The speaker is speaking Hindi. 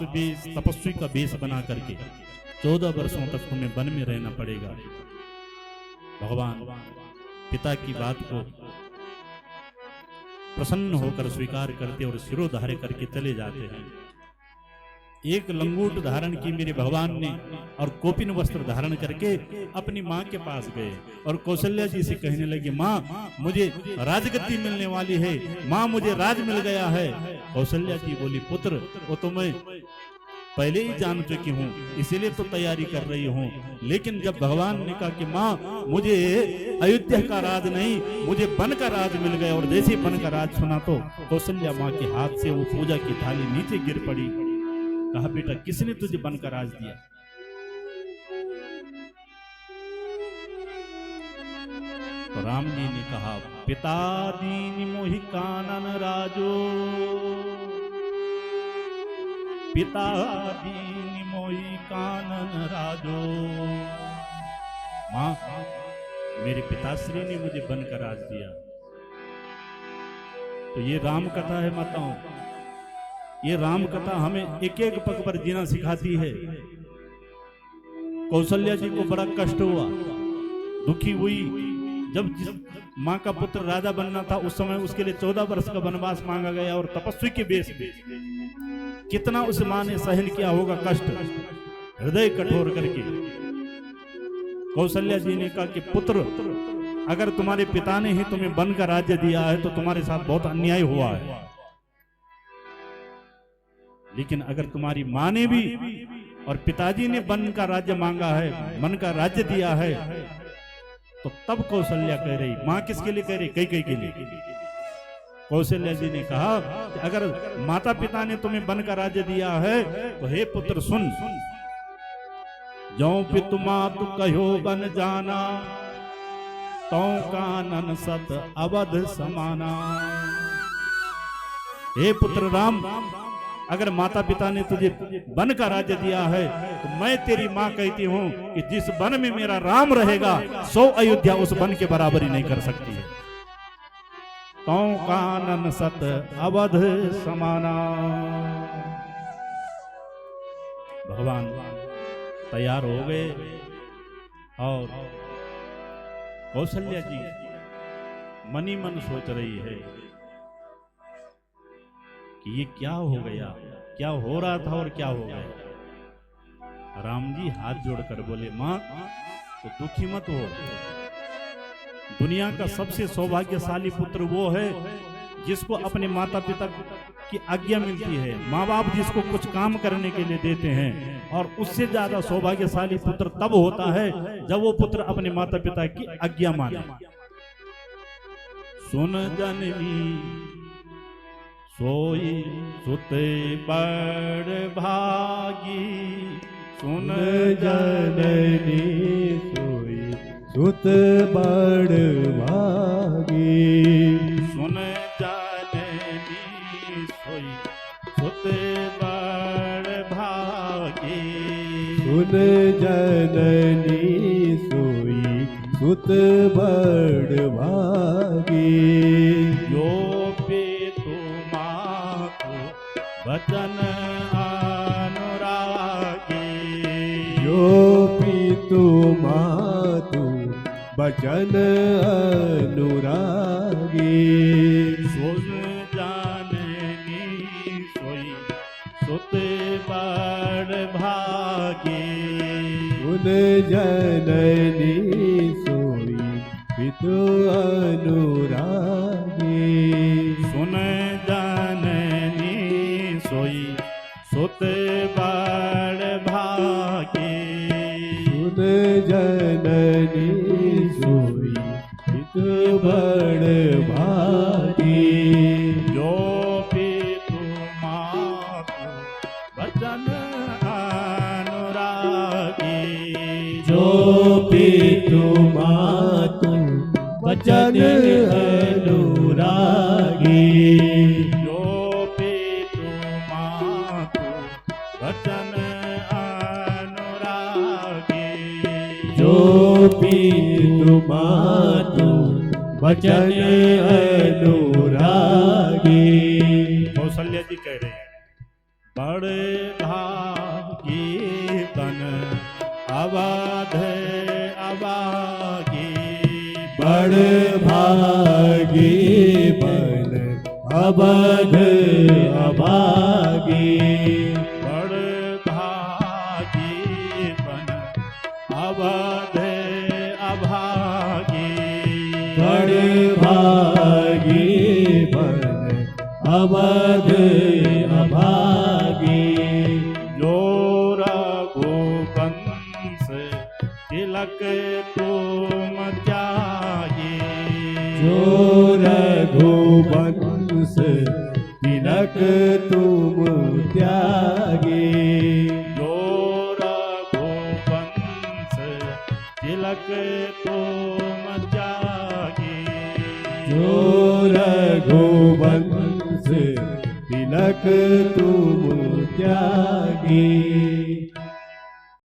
तपस्वी का वेश बना करके 14 वर्षों तक तुम्हें वन में रहना पड़ेगा। भगवान पिता की बात को प्रसन्न होकर स्वीकार करते और शिरोधार्य करके चले जाते हैं। एक लंगोट धारण की मेरे भगवान ने और कोपिन वस्त्र धारण करके अपनी माँ के पास गए और कौशल्या जी से कहने लगे, माँ मुझे राजगद्दी मिलने वाली है, माँ मुझे राज मिल गया है। कौशल्या जी बोली, पुत्र वो तो मैं पहले ही जान चुकी हूँ, इसीलिए तो तैयारी कर रही हूँ। लेकिन जब भगवान ने कहा कि माँ मुझे अयोध्या का राज नहीं, मुझे वन का राज मिल गया, और जैसे वन का राज सुना तो कौशल्या माँ के हाथ से वो पूजा की थाली नीचे गिर पड़ी। कहा, बेटा किसने तुझे वन का राज दिया? तो राम जी ने कहा, पिता दीन मोहि कानन राजो, पिता दीन मोहि कानन राजो। मां मेरे पिताश्री ने मुझे वन का राज दिया। तो ये राम कथा है माताओं, ये राम कथा हमें एक एक पग पर जीना सिखाती है। कौशल्या जी को बड़ा कष्ट हुआ, दुखी हुई। जब जिस माँ का पुत्र राजा बनना था उस समय उसके लिए 14 वर्ष का वनवास मांगा गया और तपस्वी के वेश में। कितना उस माँ ने सहन किया होगा कष्ट, हृदय कठोर करके। कौशल्या जी ने कहा कि पुत्र अगर तुम्हारे पिता ने ही तुम्हें वन का राज्य दिया है तो तुम्हारे साथ बहुत अन्याय हुआ है, लेकिन अगर तुम्हारी माँ ने भी और पिताजी ने वन का राज्य मांगा है, वन का राज्य दिया है, तो तब कौशल्या कह रही, माँ किसके लिए कह रही? कैकेयी के लिए। कौशल्या जी ने कहा कि अगर माता पिता ने तुम्हें वन का राज्य दिया है तो हे पुत्र सुन, जो पितु मातु कहो बन जाना, तो कानन सत अवध समाना। हे पुत्र राम, अगर माता पिता ने तुझे वन का राज्य दिया है तो मैं तेरी माँ कहती हूँ कि जिस वन में मेरा राम रहेगा 100 अयोध्या उस वन के बराबरी नहीं कर सकती है। तो कानन सत अवध समाना। भगवान तैयार हो गए और कौशल्या जी मनी मन सोच रही है कि ये क्या हो गया, क्या हो रहा था और क्या हो गया। राम जी हाथ जोड़कर बोले, मां तो दुखी मत हो। दुनिया का सबसे सौभाग्यशाली पुत्र वो है जिसको अपने माता पिता की आज्ञा मिलती है, माँ बाप जिसको कुछ काम करने के लिए देते हैं। और उससे ज्यादा सौभाग्यशाली पुत्र तब होता है जब वो पुत्र अपने माता पिता की आज्ञा माने। सुन जननी सोई सुते बड़ भागी, सुन जननी सोई सुत बड़ भागी। सुन जननी सोई सुत बड़ भागी, सुन जननी सोई सुत बड़ भागी। जो पितु मातु वचन अनुरागी, जो पितु मातु वचन अनुरागी। सुन जाननी सोई सुत बड़ भागी, सुन जननी सोई पितु अनुरागी। सुन जाननी सोई सुत बड़ भागी, सुन जननी सोई पितु बड़ भागी। जो पितु मातु वचन अनुरागी, जो पितु मातु वचन अनुरागी। जो पितु मातु वचन अनुरागी, जो पितु मातु वचन अनुरागी। कौशल्या जी कह रहे हैं, बड़े अवध अभागी बड़ भागी बन अवध अभागी बड़ भागी बन अवध अभागी बड़ भागी बन अवध अभागी जो रघुवंश तिलक तुम त्यागी जो रघुवंश तिलक तुम त्यागे जो रघुवंश तिलक तुम त्यागी जो रघुवंश तिलक तुम त्यागे